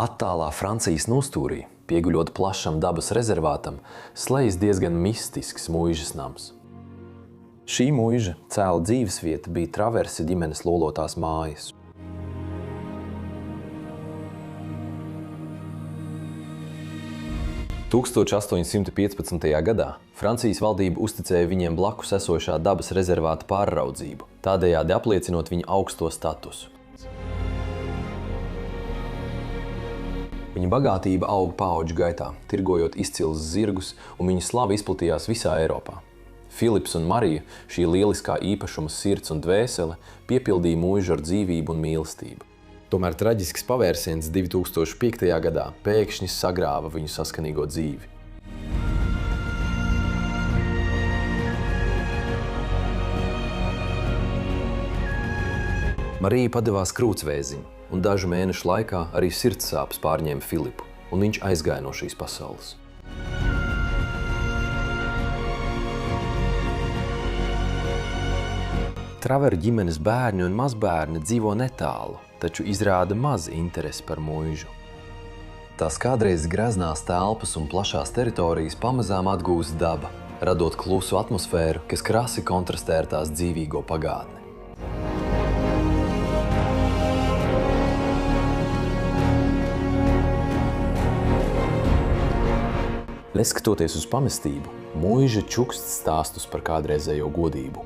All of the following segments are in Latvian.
Attālā Francijas nostūrī, pieguļot plašam dabas rezervātam, slējas diezgan mistisks muižas nams. Šī muiža cēla dzīvesvieta bija Traversi ģimenes lolotās mājas. – 1815. gadā Francijas valdība uzticēja viņiem blakus esošā dabas rezervāta pārraudzību, tādējādi apliecinot viņa augsto statusu. Viņa bagātība auga paudžu gaitā, tirgojot izcilus zirgus, un viņa slava izplatījās visā Eiropā. Filips un Marija, šī lieliskā īpašuma sirds un dvēsele, piepildīja muižu ar dzīvību un mīlestību. Tomēr traģisks pavērsiens 2005. gadā pēkšņi sagrāva viņu saskanīgo dzīvi. Marija padevās krūtsvēziņu, un dažu mēnešu laikā arī sirdsāpes pārņēma Filipu, un viņš aizgāja no šīs pasaules. Traveru ģimenes bērni un mazbērni dzīvo netālu, taču izrāda maz interesi par muižu. Tās kādreiz greznās telpas un plašās teritorijas pamazām atgūst daba, radot klusu atmosfēru, kas krasi kontrastē ar tās dzīvīgo pagātni. Neskatoties uz pamestību, muiža čukst stāstus par kādreizējo godību.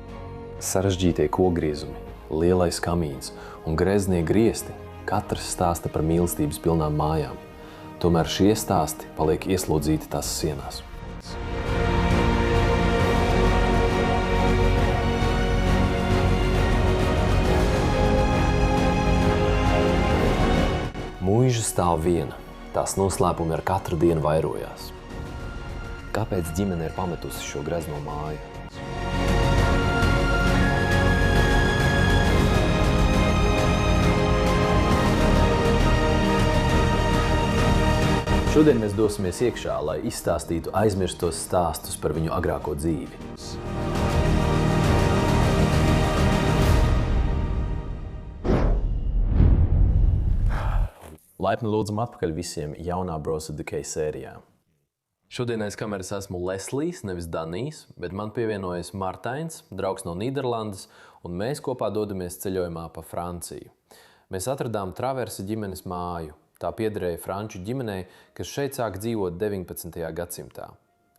Sarežģītie kokgriezumi, lielais kamīns un greznie griesti katrs stāsta par mīlestības pilnām mājām. Tomēr šie stāsti paliek ieslodzīti tās sienās. Muiža stāv viena, tās noslēpumi ar katru dienu vairojās. Kāpēc ģimene ir pametusi šo grezno māju? Šodien mēs dosimies iekšā, lai izstāstītu aizmirstos stāstus par viņu agrāko dzīvi. Laipni lūdzam atpakaļ visiem jaunā Bros of Decay sērijā. Šodien aiz kameras esmu Leslijs, nevis Danijs, bet man pievienojas Martains, draugs no Nīderlandes, un mēs kopā dodamies ceļojumā pa Franciju. Mēs atradām Traversi ģimenes māju. Tā piederēja franču ģimenei, kas šeit sāk dzīvot 19. gadsimtā.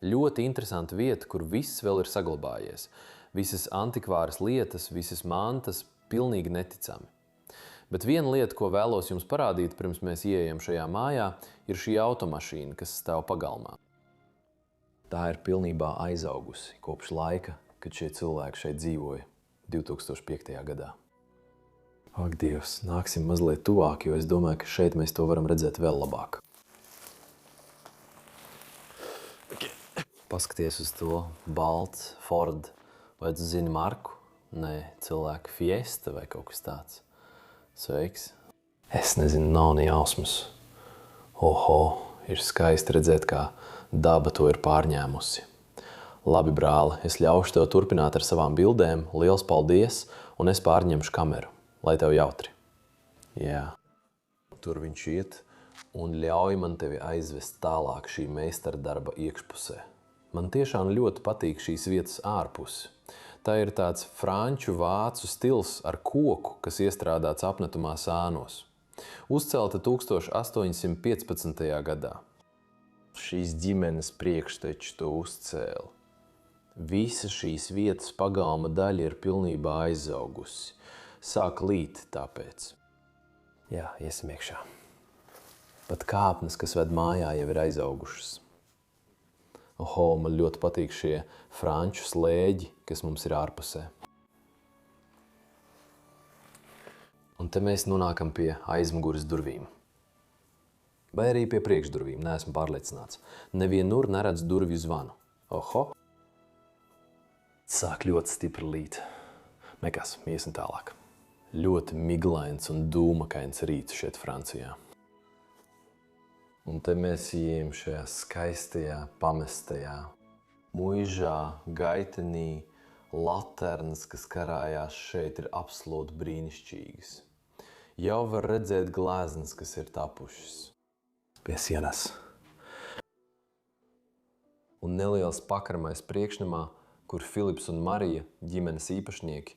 Ļoti interesanta vieta, kur viss vēl ir saglabājies. Visas antikvāras lietas, visas mantas, pilnīgi neticami. Bet viena lieta, ko vēlos jums parādīt, pirms mēs ieejam šajā mājā, ir šī automašīna, kas stāv pagalmā. Tā ir pilnībā aizaugusi kopš laika, kad šie cilvēki šeit dzīvoja 2005. gadā. Ak, Dievs, nāksim mazliet tuvāk, jo es domāju, ka šeit mēs to varam redzēt vēl labāk. Paskaties uz to balts Ford. Vai tu zini marku? Nē, cilvēka Fiesta vai kaut kas tāds. Sveiks. Es nezinu, nav ne jausmas. Oho, ir skaisti redzēt, kā daba to ir pārņēmusi. Labi, brāli, es ļaušu tev turpināt ar savām bildēm. Liels paldies, un es pārņemšu kameru, lai tev jautri. Jā. Tur viņš iet, un ļauj man tevi aizvest tālāk šī meistardarba iekšpusē. Man tiešām ļoti patīk šīs vietas ārpusi. Tā ir tāds franču vācu stils ar koku, kas iestrādāts apnetumā sānos. Uzcelta 1815. gadā. Šīs ģimenes priekšteči to uzcēla. Visa šīs vietas pagalma daļa ir pilnībā aizaugusi. Sāk līt tāpēc. Jā, iesim iekšā. Pat kāpnes, kas ved mājā, jau ir aizaugušas. Oho, man ļoti patīk šie franču slēģi, kas mums ir ārpusē. Un te mēs nonākam pie aizmugures durvīm. Vai arī pie priekšdurvīm, neesmu pārliecināts. Nevienur neredz durvju zvanu. Oho! Sāk ļoti stipri līt. Nekas, iesim tālāk. Ļoti miglains un dūmakains rīts šeit Francijā. Un te mēs ejam šajā skaistajā, pamestajā muižā, gaitenī, laternas, kas karājās šeit, ir absolūti brīnišķīgas. Jau var redzēt gleznas, kas ir tapušas. pie sienas. Un neliels pakaramais priekšnamā, kur Filips un Marija, ģimenes īpašnieki,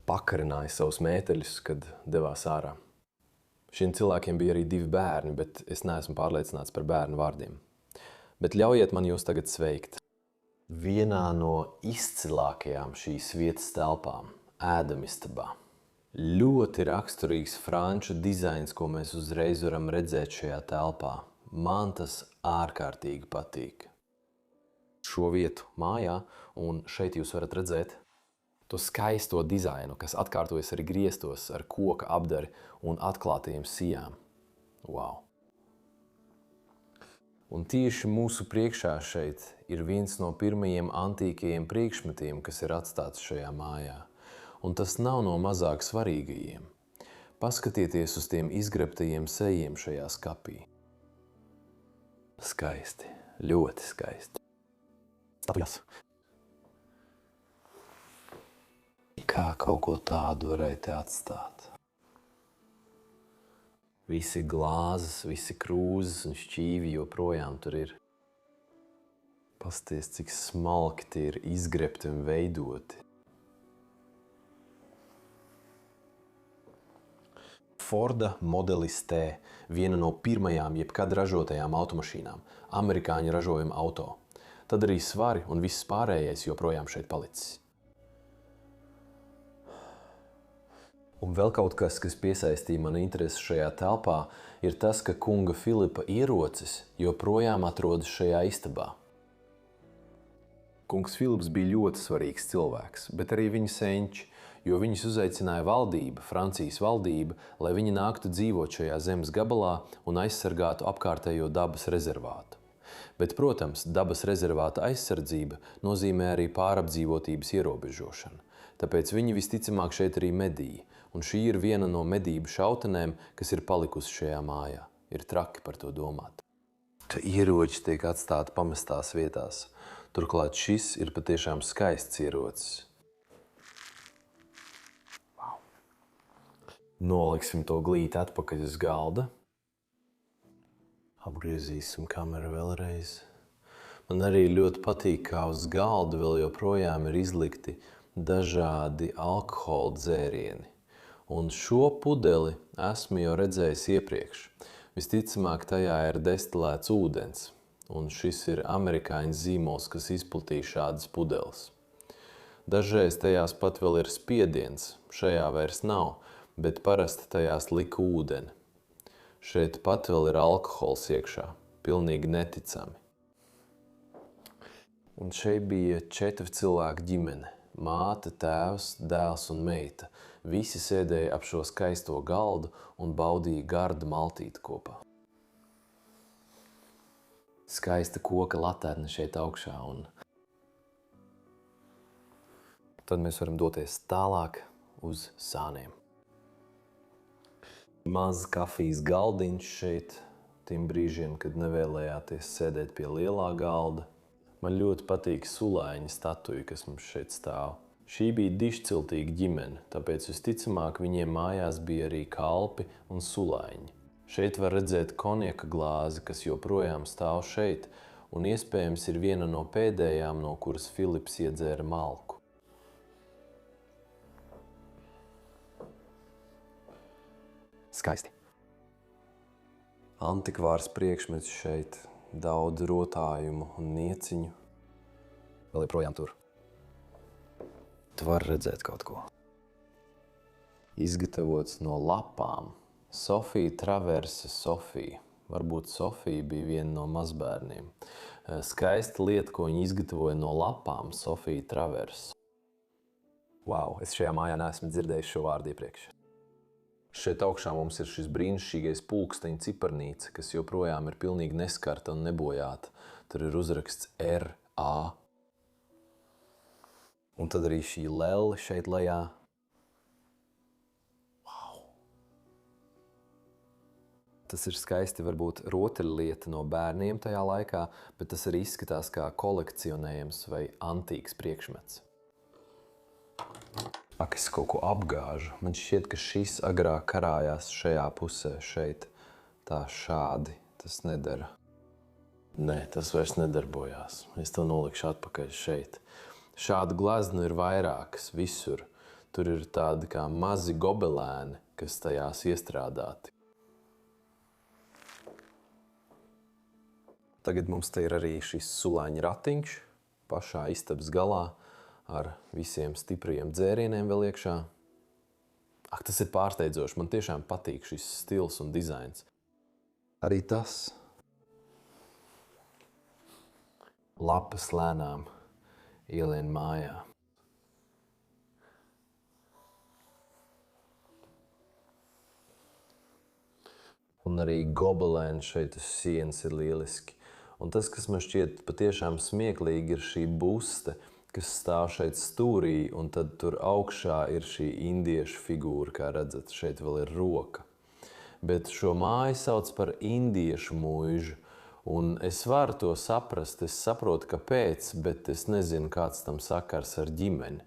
pakarināja savus mēteļus, kad devās ārā. Šiem cilvēkiem bija arī 2 bērni, bet es neesmu pārliecināts par bērnu vārdiem. Bet ļaujiet man jūs tagad sveikt. Vienā no izcilākajām šīs vietas telpām, ēdamistabā. Ļoti raksturīgs franču dizains, ko mēs uzreiz varam redzēt šajā telpā. Man tas ārkārtīgi patīk. Šo vietu mājā, un šeit jūs varat redzēt to skaisto dizainu, kas atkārtojas arī griestos ar koka apdari un atklātajiem sijām. Wow! Un tieši mūsu priekšā šeit ir viens no pirmajiem antīkajiem priekšmetiem, kas ir atstāts šajā mājā. Un tas nav no mazāk svarīgajiem. Paskatieties uz tiem izgrebtajiem sejiem šajā skapī. Skaisti, ļoti skaisti. Statujas. Kā kaut ko tādu varēja te atstāt? Visi glāzes, visi krūzes un šķīvi joprojām tur ir. Pasties, cik smalki tie ir izgrebti un veidoti. Forda modelis T, viena no pirmajām jebkad ražotajām automašīnām, amerikāņu ražojuma auto. Tad arī svari un viss pārējais joprojām šeit palicis. Un vēl kaut kas, kas piesaistīja manu interesi šajā telpā, ir tas, ka kunga Filipa ierocis joprojām atrodas šajā istabā. Kungs Filips bija ļoti svarīgs cilvēks, bet arī viņa senči, jo viņus uzaicināja valdība, Francijas valdība, lai viņi nāktu dzīvot šajā zemes gabalā un aizsargātu apkārtējo dabas rezervātu. Bet, protams, dabas rezervāta aizsardzība nozīmē arī pārapdzīvotības ierobežošanu. Tāpēc viņi visticamāk šeit arī medīja, un šī ir viena no medību šautenēm, kas ir palikusi šajā mājā. Ir traki par to domāt. Te ieroči tiek atstāti pamestās vietās. Turklāt šis ir patiešām skaists ierocis. Wow. Noliksim to glīti atpakaļ uz galda. Apgriezīsim kameru vēlreiz. Man arī ļoti patīk, kā uz galda vēl joprojām ir izlikti dažādi alkohola dzērieni. Un šo pudeli esmu jau redzējis iepriekš. Visticamāk, tajā ir destilēts ūdens. Un šis ir amerikāņu zīmols, kas izplatīja šādas pudeles. Dažreiz tajās pat vēl ir spiediens. Šajā vairs nav, bet parasti tajās lika ūdeni. Šeit pat vēl ir alkohols iekšā. Pilnīgi neticami. Un šeit bija 4 cilvēku ģimene. Māte, tēvs, dēls un meita. Visi sēdēja ap šo skaisto galdu un baudīja gardu maltīti kopā. Skaista koka laterne šeit augšā. Un tad mēs varam doties tālāk uz sāniem. Maz kafijas galdiņš šeit, tiem brīžiem, kad nevēlējāties sēdēt pie lielā galda. Man ļoti patīk sulāņa statuja, kas mums šeit stāv. Šī bija dišciltīga ģimene, tāpēc visticamāk viņiem mājās bija arī kalpi un sulāņi. Šeit var redzēt konjaka glāzi, kas joprojām stāv šeit, un iespējams ir viena no pēdējām, no kuras Filips iedzēra malku. Skaisti. Antikvārs priekšmets šeit, daudz rotājumu un nieciņu. Vēl joprojām tur. Tu vari redzēt kaut ko. Izgatavots no lapām. Sofija Traverse Sofija. Varbūt Sofija bija viena no mazbērniem. Skaista lieta, ko viņi izgatavoja no lapām, Sofija Traverse. Wow, es šajā mājā neesmu dzirdējis šo vārdu iepriekš. Šeit augšā mums ir šis brīnišķīgais pulksteņa ciparnīca, kas joprojām ir pilnīgi neskarta un nebojāta. Tur ir uzraksts R.A. Un tad arī šī lelle šeit lejā. Wow! Tas ir skaisti varbūt rotaļlieta no bērniem tajā laikā, bet tas arī izskatās kā kolekcionējams vai antīks priekšmets. Ak, es kaut ko apgāžu. Man šķiet, ka šis agrāk karājās šajā pusē, šeit. Tā šādi tas nedara. Nē, tas vairs nedarbojās. Es to nolikšu atpakaļ šeit. Šādu gleznu ir vairākas visur. Tur ir tādi kā mazi gobelēni, kas tajās iestrādāti. Tagad mums te ir arī šis sulāņa ratiņš pašā istabas galā ar visiem stipriem dzērieniem vēl iekšā. Ak, tas ir pārsteidzoši. Man tiešām patīk šis stils un dizains. Arī tas. Lapas lēnām ielien mājā. Un arī gobelēni šeit uz sienas ir lieliski. Un tas, kas man šķiet patiešām smieklīgi, ir šī buste, kas stāv šeit stūrī, un tad tur augšā ir šī indiešu figūra, kā redzat, šeit vēl ir roka. Bet šo māju sauc par indiešu mūžu, un es varu to saprast, es saprotu, kāpēc, bet es nezinu, kāds tam sakars ar ģimeni.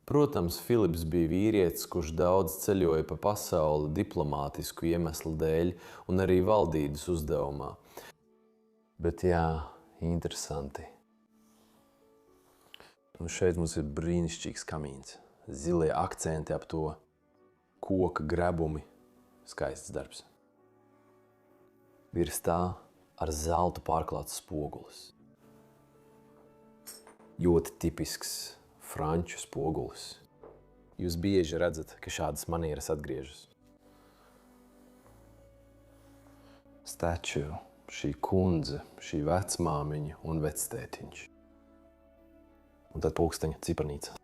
Protams, Filips bija vīrietis, kurš daudz ceļoja pa pasauli diplomātisku iemeslu dēļ un arī valdības uzdevumā. Bet jā, interesanti. Un šeit mums ir brīnišķīgs kamīns. Zilie akcenti ap to, koka grebumi. Skaists darbs. Virs tā ar zeltu pārklāts spogulis. Ļoti tipisks franču spogulis. Jūs bieži redzat, ka šādas manieres atgriežas. Statue, šī kundze, šī vecmāmiņa un vectētiņš. Un tad pulksteņa ciparnīca.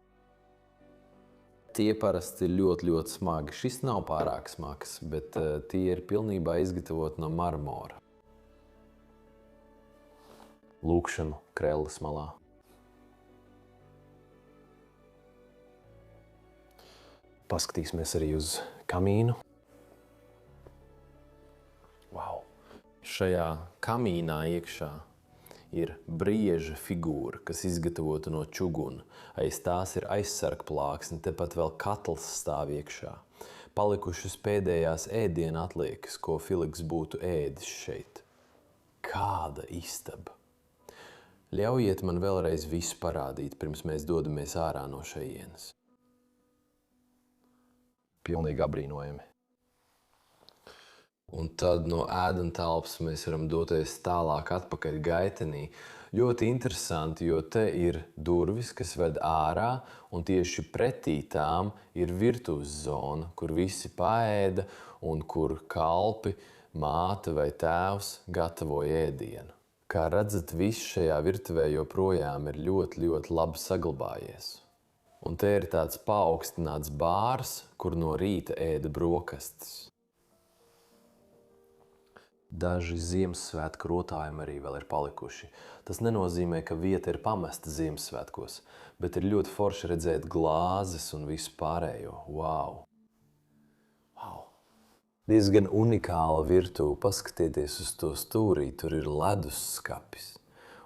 Tie parasti ir ļoti smagi. Šis nav pārāk smags, bet tie ir pilnībā izgatavoti no marmora. Lūkšanu krellas malā. Paskatīsimies arī uz kamīnu. Wow! Šajā kamīnā iekšā ir brieža figūra, kas izgatavota no čuguna. Aiz tās ir aizsargplāksne, tepat vēl katls stāv iekšā. Palikušas pēdējās ēdiena atliekas, ko Filips būtu ēdis šeit. Kāda istaba! Ļaujiet man vēlreiz visu parādīt, pirms mēs dodamies ārā no šejienes. Pilnīgi apbrīnojami. Un tad no ēdientelpas mēs varam doties tālāk atpakaļ gaitenī. Ļoti interesanti, jo te ir durvis, kas ved ārā, un tieši pretī tām ir virtuves zona, kur visi paēda un kur kalpi, māte vai tēvs gatavoja ēdienu. Kā redzat, viss šajā virtuvē joprojām ir ļoti labi saglabājies. Un te ir tāds paaugstināts bārs, kur no rīta ēda brokastis. Daži Ziemassvētku rotājumi arī vēl ir palikuši. Tas nenozīmē, ka vieta ir pamesta Ziemassvētkos, bet ir ļoti forši redzēt glāzes un visu pārējo. Wow! Wow! Diezgan unikāla virtuve. Paskatieties uz to stūrī, tur ir ledusskapis.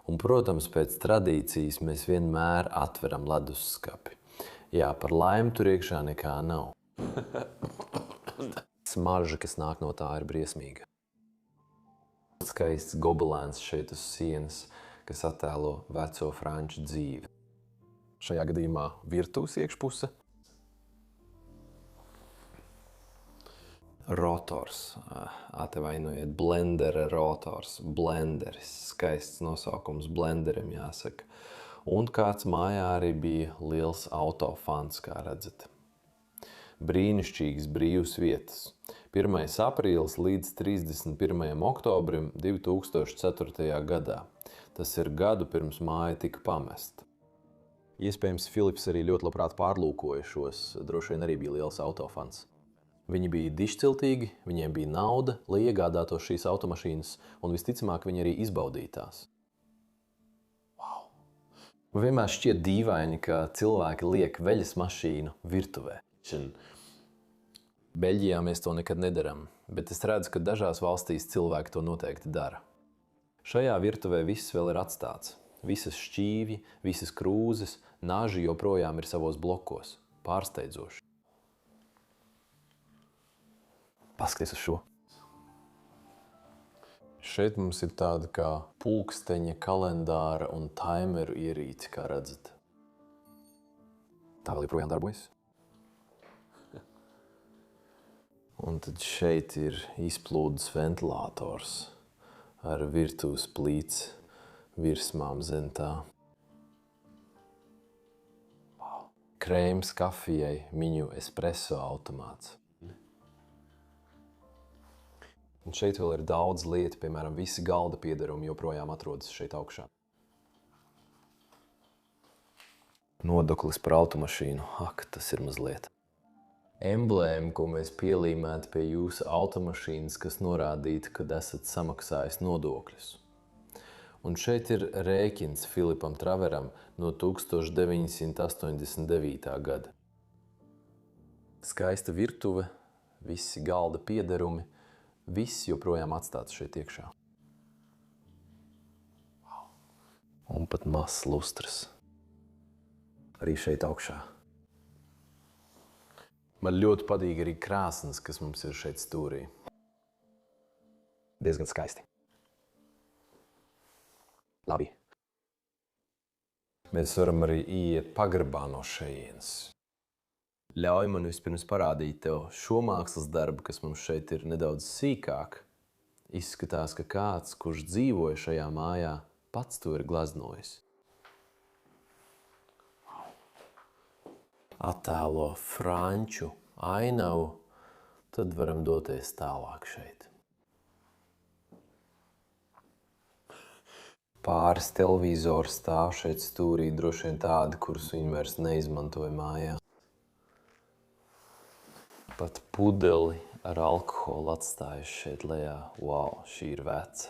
Un, protams, pēc tradīcijas mēs vienmēr atveram ledusskapi. Jā, par laimi tur iekšā nekā nav. Smarža, kas nāk no tā, ir briesmīga. Skaists gobelēns šeit uz sienas, kas attēlo veco franču dzīvi. Šajā gadījumā virtuves iekšpuse. Rotors, atvainojiet, blendera rotors, blenderis, skaists nosaukums blenderim jāsaka. Un kāds mājā arī bija liels autofans, kā redzat. Brīnišķīgas brīvas vietas. 1. aprīlis līdz 31. oktobrim 2004. gadā. Tas ir gadu pirms māja tika pamesta. Iespējams, Filips arī ļoti labprāt pārlūkoja šos, droši vien arī bija liels autofans. Viņi bija dišciltīgi, viņiem bija nauda, lai iegādātos šīs automašīnas, un visticamāk viņi arī izbaudīja tās. Wow! Vienmēr šķiet dīvaini, ka cilvēki liek veļas mašīnu virtuvē. Beļģijā mēs to nekad nedaram, bet es redzu, ka dažās valstīs cilvēki to noteikti dara. Šajā virtuvē viss vēl ir atstāts. Visas šķīvji, visas krūzes, naži joprojām ir savos blokos. Pārsteidzoši. Paskaties uz šo. Šeit mums ir tāda kā pulksteņa, kalendāra un taimeru ierīce, kā redzat. Tā vēl joprojām darbojas. Un tad šeit ir izplūdes ventilators ar virtuves plīts virsmām zem tā. Wow. Krēms kafijai, miņu espresso automāts. Un šeit vēl ir daudz lietu, piemēram, visi galda piederumi joprojām atrodas šeit augšā. Nodoklis par automašīnu. Ak, tas ir mazliet. Emblēma, ko mēs pielīmētu pie jūsu automašīnas, kas norādītu, kad esat samaksājis nodokļus. Un šeit ir rēķins Filipam Traveram no 1989. gada. Skaista virtuve, visi galda piederumi, viss joprojām atstāts šeit iekšā. Wow. Un pat mazs lustras. Arī šeit augšā. Man ļoti patīk arī krāsnes, kas mums ir šeit stūrī. Diezgan skaisti. Labi. Mēs varam arī iet pagrabā no šejienes. Ļauj man vispirms parādīt tev šo mākslas darbu, kas mums šeit ir nedaudz sīkāk. Izskatās, ka kāds, kurš dzīvoja šajā mājā, pats to ir glaznojis. Attēlo franču ainavu, tad varam doties tālāk šeit. Pāris televizoru stāv šeit stūrī, droši vien tādi, kurus viņi vairs neizmantoja mājā. Pat pudeli ar alkoholu atstājuši šeit lejā. Wow, šī ir veca.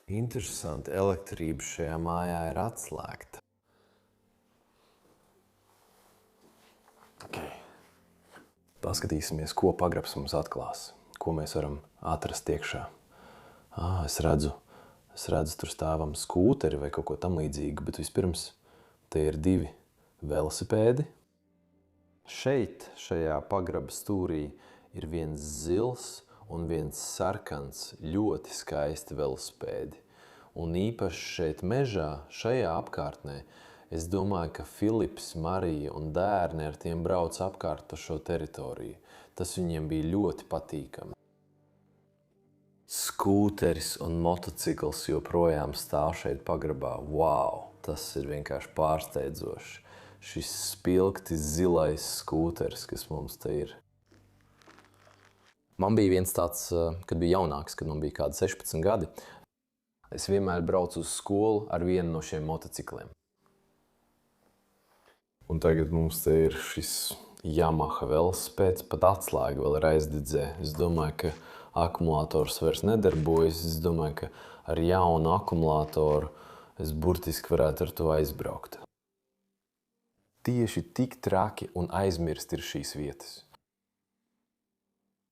Interesanti, elektrība šajā mājā ir atslēgta. Okay. Paskatīsimies, ko pagrabs mums atklās, ko mēs varam atrast iekšā. Es redzu tur stāvam skūteri vai kaut ko tam līdzīgu, bet vispirms te ir 2 velosipēdi. Šeit, šajā pagraba stūrī, ir viens zils un viens sarkans, ļoti skaisti velosipēdi. Un īpaši šeit mežā, šajā apkārtnē, es domāju, ka Filips, Marija un dērni ar tiem brauc apkārt pa šo teritoriju. Tas viņiem bija ļoti patīkami. Skūteris un motocikls joprojām stāv šeit pagrabā. Wow, tas ir vienkārši pārsteidzoši. Šis spilgti zilais skūteris, kas mums te ir. Man bija viens tāds, kad bija jaunāks, kad man bija kādi 16 gadi. Es vienmēr braucu uz skolu ar vienu no šiem motocikliem. Un tagad mums te ir šis Yamaha velosipēds, pat atslēga vēl ir aizdidzē. Es domāju, ka akumulators vairs nedarbojas. Es domāju, ka ar jaunu akumulātoru es burtiski varētu ar to aizbraukt. Tieši tik traki un aizmirst ir šīs vietas.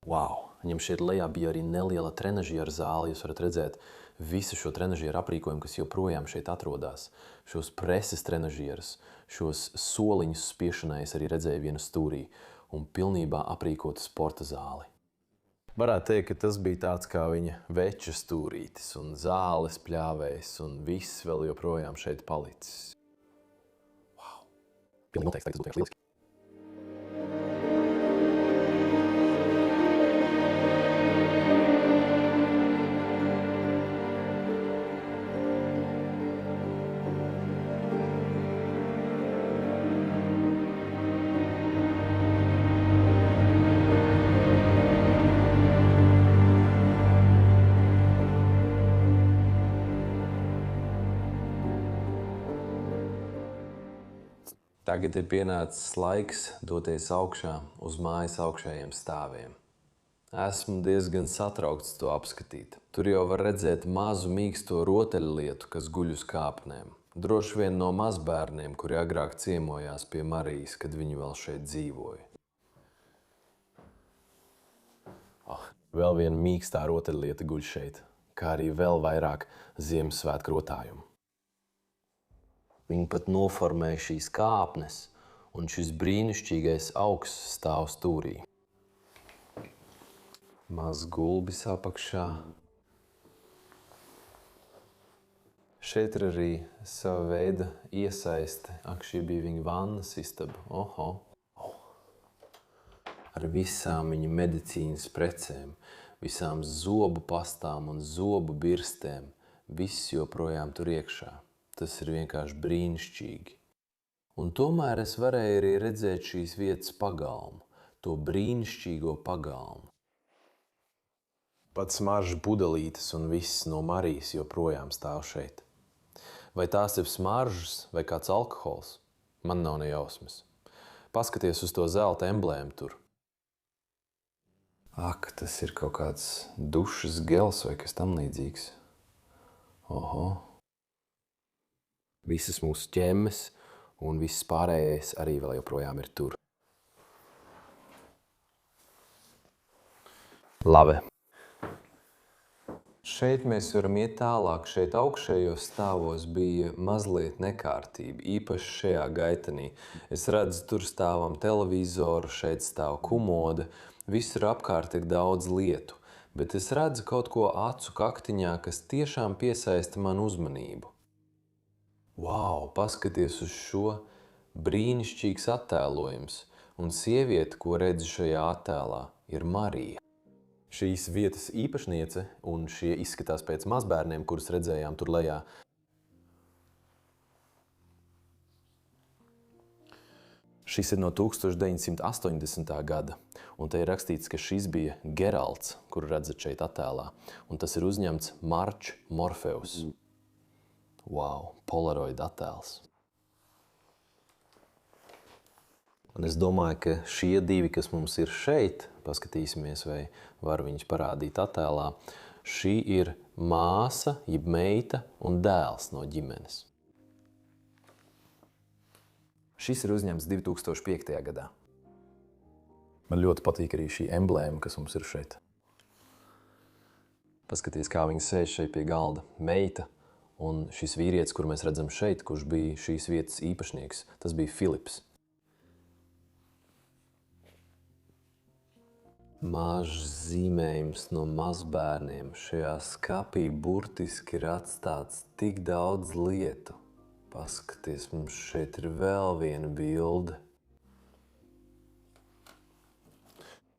Wow! Viņam šeit lejā bija arī neliela trenažieru zāle. Jūs varat redzēt visu šo trenažieru aprīkojumu, kas joprojām šeit atrodas. Šos preses trenažierus, šos soliņus spiešanai es arī redzēju vienu stūrī un pilnībā aprīkotu sporta zāli. Varētu teikt, ka tas bija tāds kā viņa veča stūrītis un zāles pļāvējs un viss vēl joprojām šeit palicis. Wow! Pilnīgi noteikti, tas būtu lieliski. Tagad ir pienācis laiks doties augšā uz mājas augšējiem stāviem. Esmu diezgan satraukts to apskatīt. Tur jau var redzēt mazu mīksto rotaļlietu, kas guļ uz kāpnēm. Droši vien no mazbērniem, kuri agrāk ciemojās pie Marijas, kad viņi vēl šeit dzīvoja. Vēl viena mīkstā rotaļlieta guļ šeit, kā arī vēl vairāk Ziemassvētku rotājumu. Viņi pat noformēja šīs kāpnes, un šis brīnišķīgais augs stāv stūrī. Maz gulbis apakšā. Šeit ir arī sava veida iesaiste. Ak, šī bija viņa vannas istaba. Oho. Ar visām viņa medicīnas precēm, visām zobu pastām un zobu birstēm. Viss joprojām tur iekšā. Tas ir vienkārši brīnišķīgi. Un tomēr es varēju arī redzēt šīs vietas pagalmu, to brīnišķīgo pagalmu. Pat smaržas pudelītes un viss no Marijas joprojām stāv šeit. Vai tās ir smaržas vai kāds alkohols? Man nav ne jausmas. Paskaties uz to zelta emblēmu tur. Ak, tas ir kaut kāds dušas gels vai kas tam līdzīgs. Oho. Visas mūsu ķemmes un viss pārējais arī vēl joprojām ir tur. Labi. Šeit mēs varam iet tālāk. Šeit augšējos stāvos bija mazliet nekārtība, īpaši šajā gaitenī. Es redzu, tur stāvam televizoru, šeit stāv komode. Visur apkārt ir daudz lietu, bet es redzu kaut ko acu kaktiņā, kas tiešām piesaista manu uzmanību. Vau, paskaties uz šo! Brīnišķīgs attēlojums, un sieviete, ko redzu šajā attēlā, ir Marija. Šīs vietas īpašniece, un šie izskatās pēc mazbērniem, kurus redzējām tur lejā. Šis ir no 1980. gada, un te ir rakstīts, ka šis bija Geralts, kuru redzat šeit attēlā, un tas ir uzņemts March Morpheus. Wow, polaroid attēls. Un es domāju, ka šie divi, kas mums ir šeit, paskatīsimies, vai var viņus parādīt attēlā, šī ir māsa, jeb meita un dēls no ģimenes. Šis ir uzņemts 2005. gadā. Man ļoti patīk arī šī emblēma, kas mums ir šeit. Paskaties, kā viņi sēž šeit pie galda. Meita un šis vīrietis, kur mēs redzam šeit, kurš bija šīs vietas īpašnieks, tas bija Filips. Mažs zīmējums no mazbērniem. Šajā skapī burtiski ir atstāts tik daudz lietu. Paskaties, mums šeit ir vēl viena bilde.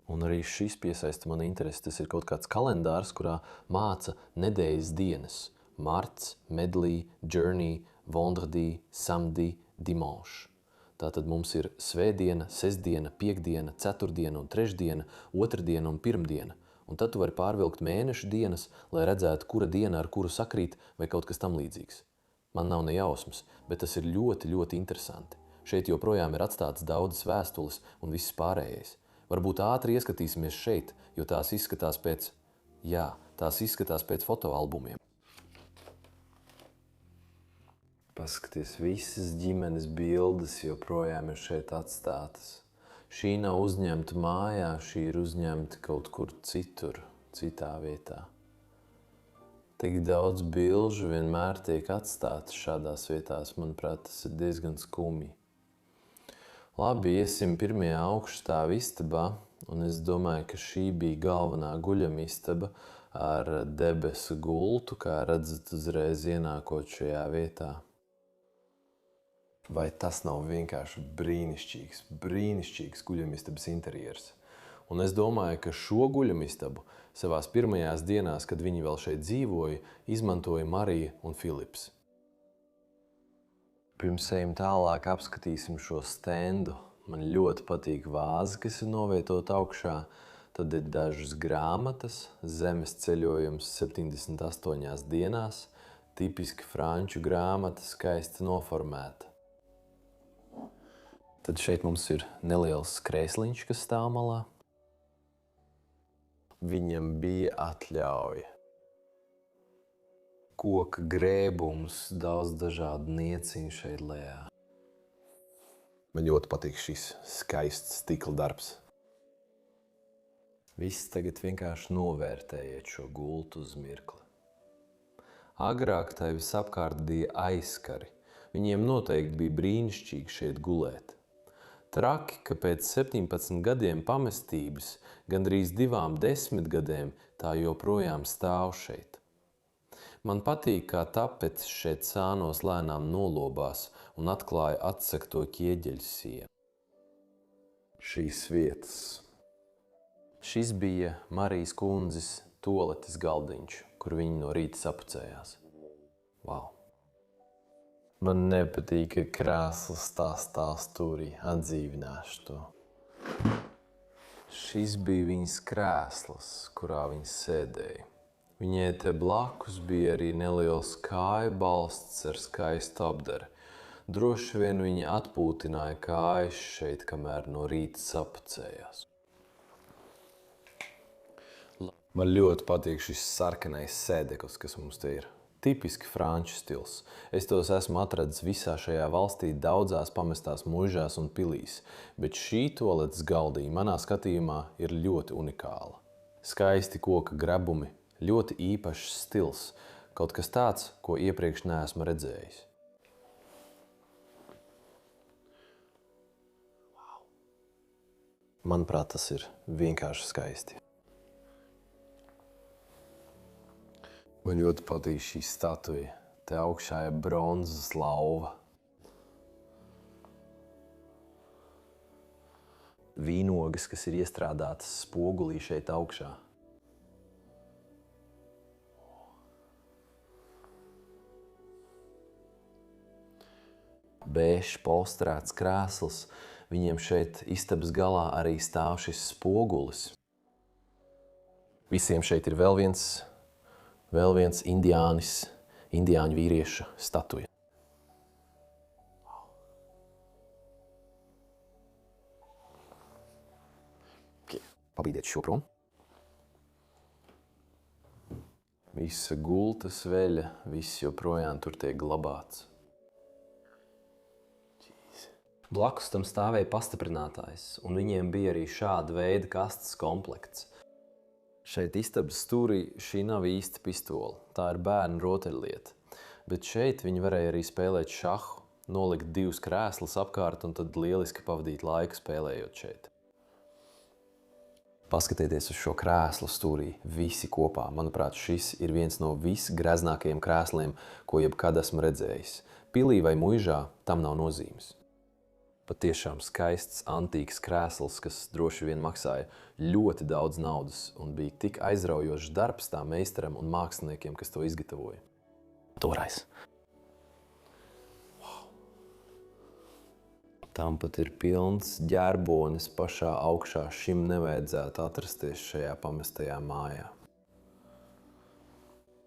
Un arī šis piesaista mani interesi. Tas ir kaut kāds kalendārs, kurā māca nedēļas dienas. Marts, medlī, journey, vendredi, samedi, dimanche. Tātad mums ir svētdiena, sestdiena, piektdiena, ceturtdiena un trešdiena, otrdiena un pirmdiena. Un tad tu vari pārvilkt mēnešu dienas, lai redzētu, kura diena ar kuru sakrīt vai kaut kas tam līdzīgs. Man nav ne jausmas, bet tas ir ļoti, ļoti interesanti. Šeit joprojām ir atstāts daudzas vēstules un viss pārējais. Varbūt ātri ieskatīsimies šeit, jo tās izskatās pēc fotoalbumiem. Paskaties, visas ģimenes bildes joprojām ir šeit atstātas. Šī nav uzņemta mājā, šī ir uzņemta kaut kur citur, citā vietā. Tik daudz bilžu vienmēr tiek atstātas šādās vietās, manuprāt, tas ir diezgan skumji. Labi, iesim pirmajā augšstāva istabā, un es domāju, ka šī bija galvenā guļamistaba ar debesu gultu, kā redzat uzreiz ienākot šajā vietā. Vai tas nav vienkārši brīnišķīgs guļamistabas interjers? Un es domāju, ka šo guļamistabu savās pirmajās dienās, kad viņi vēl šeit dzīvoja, izmantoja Marija un Filips. Pirms ejam tālāk, apskatīsim šo stendu. Man ļoti patīk vāzi, kas ir novietota augšā. Tad ir dažas grāmatas, zemes ceļojums 78 dienās, tipiski franču grāmata, skaisti noformēta. Tad šeit mums ir neliels krēsliņš, kas stāv malā. Viņam bija atļauja. Koka grēbums, daudz dažādu nieciņu šeit lejā. Man ļoti patīk šis skaists stikla darbs. Viss tagad vienkārši novērtējiet šo gultu uz mirkli. Agrāk tai visapkārt bija aizskari. Viņiem noteikti bija brīnišķīgi šeit gulēt. Traki, ka pēc 17 gadiem pamestības, gandrīz 2 gadiem, tā joprojām stāv šeit. Man patīk, kā tapetes šeit sānos lēnām nolobās un atklāja atsekto ķieģeļu sienu. Šīs vietas. Šis bija Marijas kundzes toaletes galdiņš, kur viņi no rīta sapucējās. Wow! Man nepatīk, ka krēsls tā stāv stūrī, atdzīvināšu to. Šis bija viņas krēsls, kurā viņa sēdēja. Viņai te blakus bija arī neliels kāju balsts ar skaistu apdari. Droši vien viņa atpūtināja kājas šeit, kamēr no rīta sapucējās. Man ļoti patīk šis sarkanais sēdeklis, kas mums te ir. Tipiski franču stils. Es tos esmu atradis visā šajā valstī daudzās pamestās muižās un pilīs, bet šī toaletes galdiņa manā skatījumā ir ļoti unikāla. Skaisti koka grebumi, ļoti īpašs stils, kaut kas tāds, ko iepriekš neesmu redzējis. Manuprāt, tas ir vienkārši skaisti. Man ļoti patīk šī statuja. Te augšā ir bronzas lauva. Vīnogas, kas ir iestrādātas spogulī šeit augšā. Bēžs polstrēts krēsls. Viņiem šeit istabas galā arī stāv šis spogulis. Visiem šeit ir vēl viens indiāņu vīrieša statuja. Pabīdiet šo prom. Visa gulta sveļa, viss joprojām tur tiek glabāts. Blakus tam stāvēja pastiprinātājs, un viņiem bija arī šāda veida kastes komplekts. Šeit istabas stūrī šī nav īsti pistola, tā ir bērnu rotaļlieta. Bet šeit viņi varēja arī spēlēt šahu, nolikt 2 krēslus apkārt un tad lieliski pavadīt laiku spēlējot šeit. Paskatieties uz šo krēslu stūrī visi kopā. Manuprāt, šis ir viens no visgreznākajiem krēsliem, ko jebkad esmu redzējis. Pilī vai muižā tam nav nozīmes. Patiešām skaists antīks krēsls, kas droši vien maksāja ļoti daudz naudas un bija tik aizraujošs darbs tā meistaram un māksliniekiem, kas to izgatavoja. Torais. Wow. Tam pat ir pilns ģerbonis pašā augšā. Šim nevajadzētu atrasties šajā pamestajā mājā.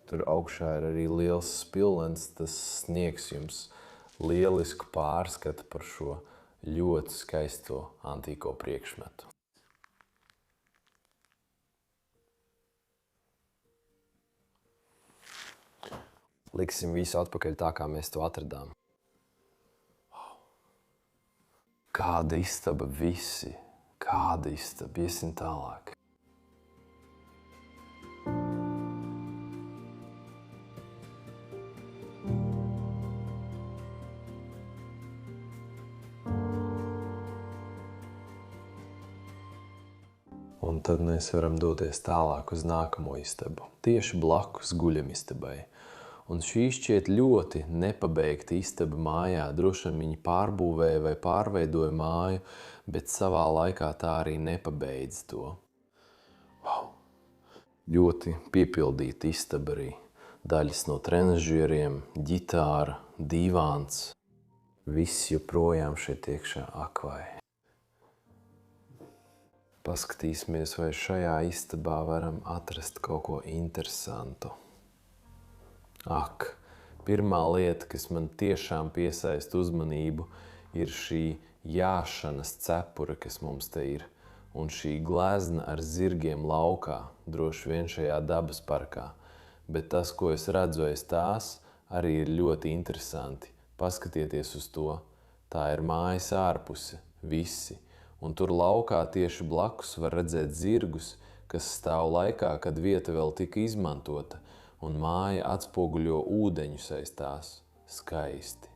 Tur augšā ir arī liels spilvens, tas sniegs jums lielisku pārskatu par šo ļoti skaisto antīko priekšmetu. Liksim visu atpakaļ tā, kā mēs to atradām. Wow. Kāda istaba visi, kāda istaba, iesim tālāk. Un tad mēs varam doties tālāk uz nākamo istabu, tieši blakus guļamistabai. Un šī šķiet ļoti nepabeigta istaba mājā. Droši vien viņi pārbūvēja vai pārveidoja māju, bet savā laikā tā arī nepabeidz to. Wow! Ļoti piepildīta istaba arī. Daļas no trenažieriem, ģitāra, divāns. Viss joprojām šeit iekšā akvai. Paskatīsimies, vai šajā istabā varam atrast kaut ko interesantu. Ak, pirmā lieta, kas man tiešām piesaista uzmanību, ir šī jāšanas cepura, kas mums te ir. Un šī glezna ar zirgiem laukā, droši vien šajā dabas parkā. Bet tas, ko es redzu aiz tās, arī ir ļoti interesanti. Paskatieties uz to. Tā ir mājas ārpuse, visi. Un tur laukā tieši blakus var redzēt zirgus, kas stāv laikā, kad vieta vēl tika izmantota, un māja atspoguļo ūdeņus aiz tās. Skaisti.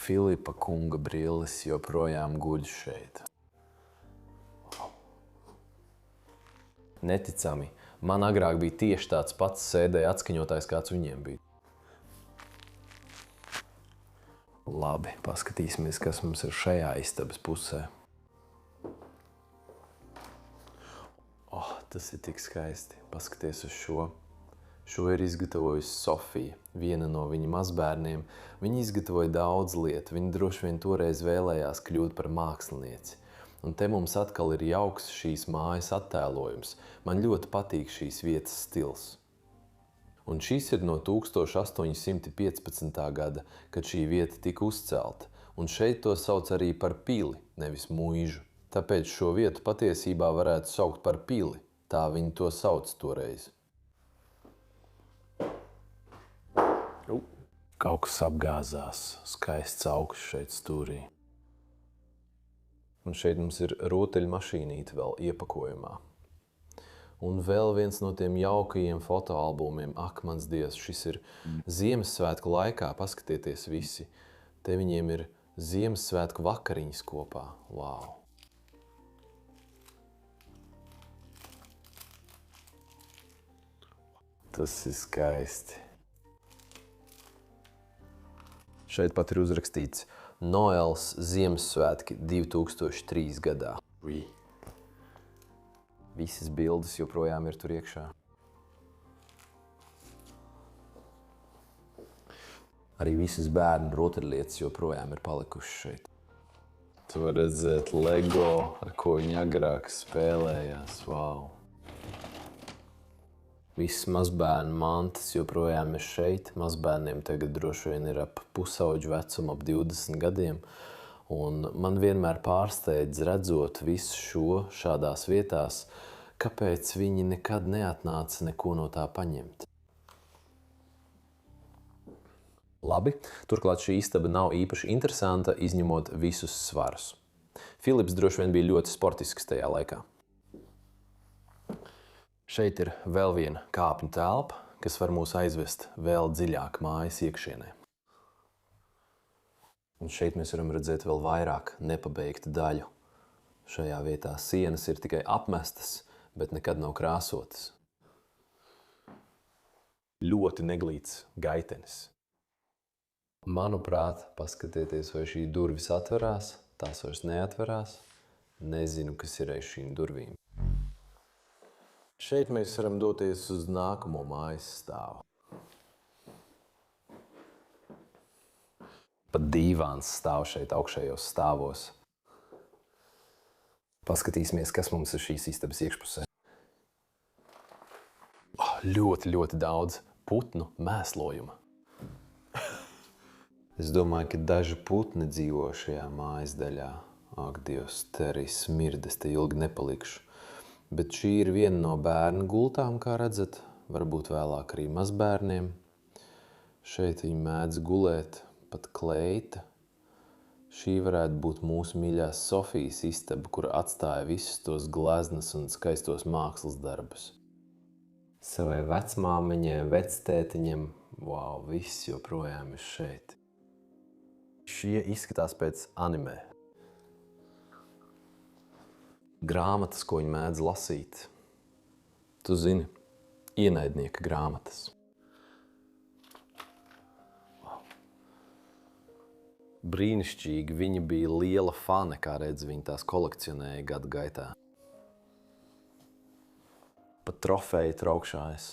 Filipa kunga brilles joprojām guļ šeit. Neticami. Man agrāk bija tieši tāds pats sēdēja atskaņotājs, kāds viņiem bija. Labi, paskatīsimies, kas mums ir šajā istabas pusē. Tas ir tik skaisti. Paskaties uz šo. Šo ir izgatavojusi Sofija, viena no viņa mazbērniem. Viņa izgatavoja daudz lietu. Viņa droši vien toreiz vēlējās kļūt par mākslinieci. Un te mums atkal ir jauks šīs mājas attēlojums. Man ļoti patīk šīs vietas stils. Un šis ir no 1815. gada, kad šī vieta tika uzcelta. Un šeit to sauc arī par pili, nevis muižu. Tāpēc šo vietu patiesībā varētu saukt par pili. Tā viņi to sauc toreiz. Kaut kas apgāzās. Skaists augsts šeit stūrī. Un šeit mums ir rotaļmašīnīte vēl iepakojumā. Un vēl viens no tiem jaukajiem fotoalbumiem. Ak, mans Dievs, šis ir Ziemassvētku laikā. Paskatieties visi. Te viņiem ir Ziemassvētku vakariņas kopā. Wow! Tas ir skaisti. Šeit pat ir uzrakstīts Noels Ziemassvētki 2003. gadā. Visas bildes joprojām ir tur iekšā. Arī visas bērnu rotaļlietas joprojām ir palikušas šeit. Tu vari redzēt Lego, ar ko viņi agrāk spēlējās. Wow! Visas mazbērnu mantas joprojām ir šeit. Mazbērniem tagad droši vien ir ap pusauģu vecumu, ap 20 gadiem. Un man vienmēr pārsteidz redzot visu šo šādās vietās, kāpēc viņi nekad neatnāca neko no tā paņemt. Labi, turklāt šī istaba nav īpaši interesanta, izņemot visus svarus. Filips droši vien bija ļoti sportisks tajā laikā. Šeit ir vēl viena kāpņu telpa, kas var mūs aizvest vēl dziļāk mājas iekšienē. Un šeit mēs varam redzēt vēl vairāk nepabeigtu daļu. Šajā vietā sienas ir tikai apmestas, bet nekad nav krāsotas. Ļoti neglīts gaitenis. Manuprāt, paskatieties, vai šī durvis atverās, tās vairs neatverās. Nezinu, kas ir aiz šīm durvīm. Šeit mēs varam doties uz nākamo mājas stāvu. Pat dīvāns stāv šeit augšējos stāvos. Paskatīsimies, kas mums ir šīs istabas iekšpusē. Ļoti daudz putnu mēslojuma. Es domāju, ka daži putni dzīvo šajā mājas daļā. Ak, Dievs, te arī smirdas, te ilgi nepalikšu. Bet šī ir viena no bērnu gultām, kā redzat, varbūt vēlāk arī mazbērniem. Šeit viņi mēdz gulēt, pat kleita. Šī varētu būt mūsu mīļās Sofijas istaba, kur atstāja visus tos gleznas un skaistos mākslas darbus. Savai vecmāmiņai, vectētiņam, wow, viss joprojām ir šeit. Šie izskatās pēc animē. Grāmatas, ko viņi mēdz lasīt. Tu zini, ienaidnieka grāmatas. Wow. Brīnišķīgi, viņa bija liela fane, kā redz, viņa tās kolekcionēja gadu gaitā. Pat trofeju traukšājas.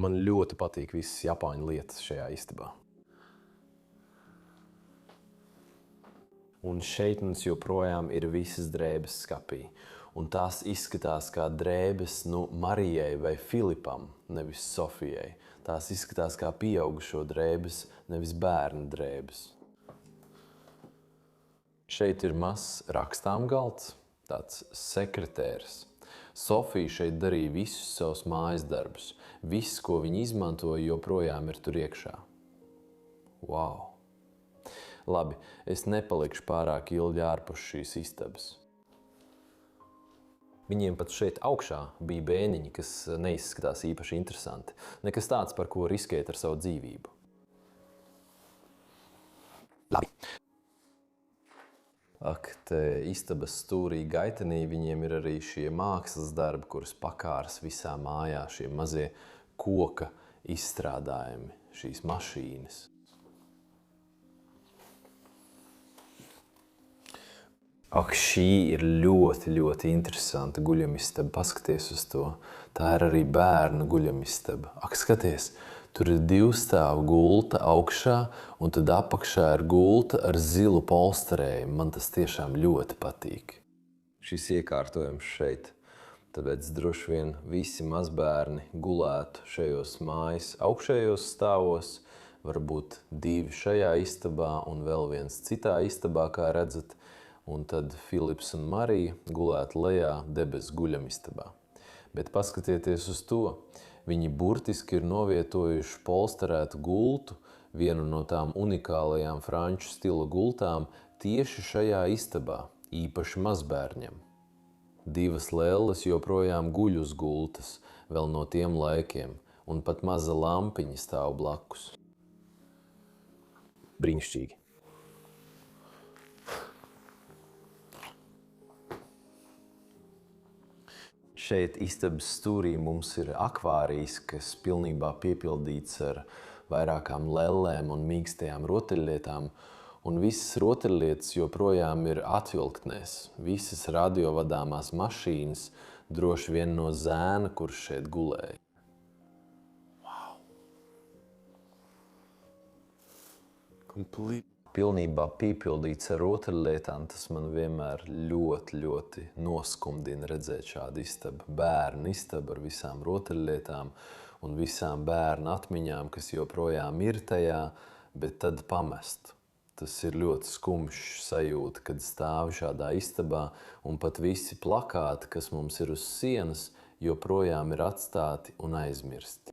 Man ļoti patīk visas japāņu lietas šajā istabā. Un šeit mums joprojām ir visas drēbes skapī. Un tās izskatās kā drēbes Marijai vai Filipam, nevis Sofijai. Tās izskatās kā pieaugušo drēbes, nevis bērnu drēbes. Šeit ir mazs rakstām galds, tāds sekretērs. Sofija šeit darīja visus savus mājas darbus. Viss, ko viņa izmantoja, joprojām ir tur iekšā. Wow! Labi, es nepalikšu pārāk ilgi ārpus šīs istabas. Viņiem pat šeit augšā bija bēniņi, kas neizskatās īpaši interesanti. Nekas tāds, par ko riskēt ar savu dzīvību. Labi. Ak, te istabas stūrī gaitenī viņiem ir arī šie mākslas darbi, kurus pakāras visā mājā, šie mazie koka izstrādājumi, šīs mašīnas. Ak, šī ir ļoti, ļoti interesanta guļamistaba. Paskaties uz to. Tā ir arī bērnu guļamistaba. Ak, skaties, tur ir 2 stāvu gulta augšā, un tad apakšā ir gulta ar zilu polsterējumu. Man tas tiešām ļoti patīk. Šis iekārtojums šeit. Tāpēc droši vien visi mazbērni gulētu šajos mājas augšējos stāvos. Varbūt 2 šajā istabā un vēl viens citā istabā, kā redzat. Un tad Filips un Marija gulētu lejā debesu guļamistabā. Bet paskatieties uz to. Viņi burtiski ir novietojuši polsterētu gultu, vienu no tām unikālajām franču stila gultām, tieši šajā istabā, īpaši mazbērņam. 2 lelles joprojām guļ uz gultas, vēl no tiem laikiem, un pat maza lampiņa stāv blakus. Brīnišķīgi. Šeit istabas stūrī mums ir akvārijs, kas pilnībā piepildīts ar vairākām lellēm un mīkstajām rotaļlietām, un visas rotaļlietas joprojām ir atvilktnēs. Visas radiovadāmās mašīnas, droši vien no zēna, kurš šeit gulēja. Wow! Pilnībā piepildīts ar rotaļlietām, tas man vienmēr ļoti, ļoti noskumdina redzēt šādu istabu. Bērnu istabu ar visām rotaļlietām un visām bērnu atmiņām, kas joprojām ir tajā, bet tad pamest. Tas ir ļoti skumjš sajūta, kad stāvi šādā istabā un pat visi plakāti, kas mums ir uz sienas, joprojām ir atstāti un aizmirsti.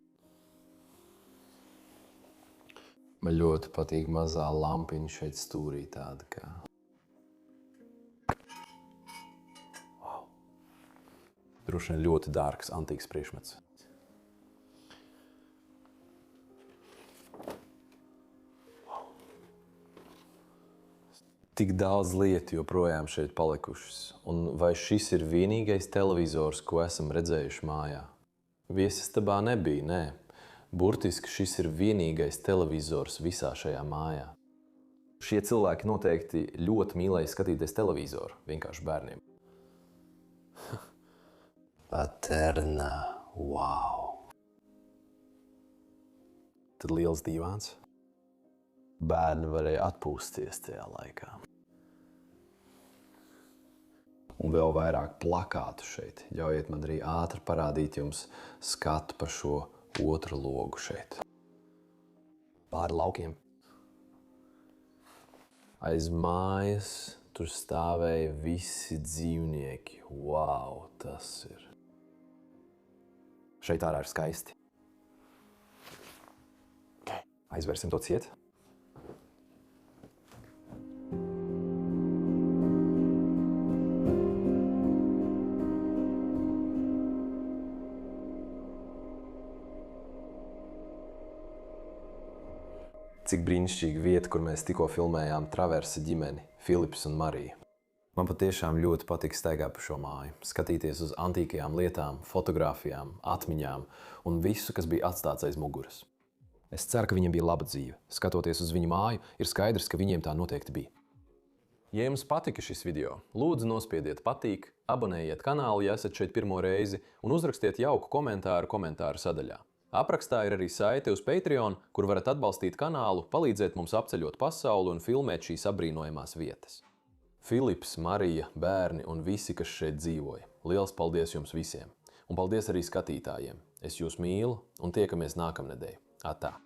Man ļoti patīk mazā lampiņa šeit stūrī tāda kā. Wow. Droši vien ļoti dārgs antīks priekšmets. Wow. Tik daudz lietu joprojām šeit palikušas. Un vai šis ir vienīgais televizors, ko esam redzējuši mājā? Viesistabā nebija, nē. Burtiski šis ir vienīgais televizors visā šajā mājā. Šie cilvēki noteikti ļoti mīlēja skatīties televizoru, vienkārši bērniem. Paterna, wow! Tad liels divāns. Bērni varēja atpūsties tajā laikā. Un vēl vairāk plakātu šeit. Ļaujiet man arī ātri parādīt jums skatu pa šo otru logu šeit. Pāri laukiem. Aiz mājas tur stāvēja visi dzīvnieki. Wow, tas ir. Šeit ārā ir skaisti. Aizversim to ciet. Cik brīnišķīga vieta, kur mēs tikko filmējām Traversa ģimeni, Filips un Marija. Man patiešām ļoti patīk staigāt pa šo māju, skatīties uz antīkajām lietām, fotogrāfijām, atmiņām un visu, kas bija atstāts aiz muguras. Es ceru, ka viņiem bija laba dzīve. Skatoties uz viņu māju, ir skaidrs, ka viņiem tā noteikti bija. Ja jums patika šis video, lūdzu nospiediet patīk, abonējiet kanālu, ja esat šeit pirmo reizi, un uzrakstiet jauku komentāru sadaļā. Aprakstā ir arī saite uz Patreon, kur varat atbalstīt kanālu, palīdzēt mums apceļot pasauli un filmēt šīs apbrīnojamās vietas. Filips, Marija, bērni un visi, kas šeit dzīvoja. Liels paldies jums visiem! Un paldies arī skatītājiem! Es jūs mīlu un tiekamies nākamnedēļ. Atā!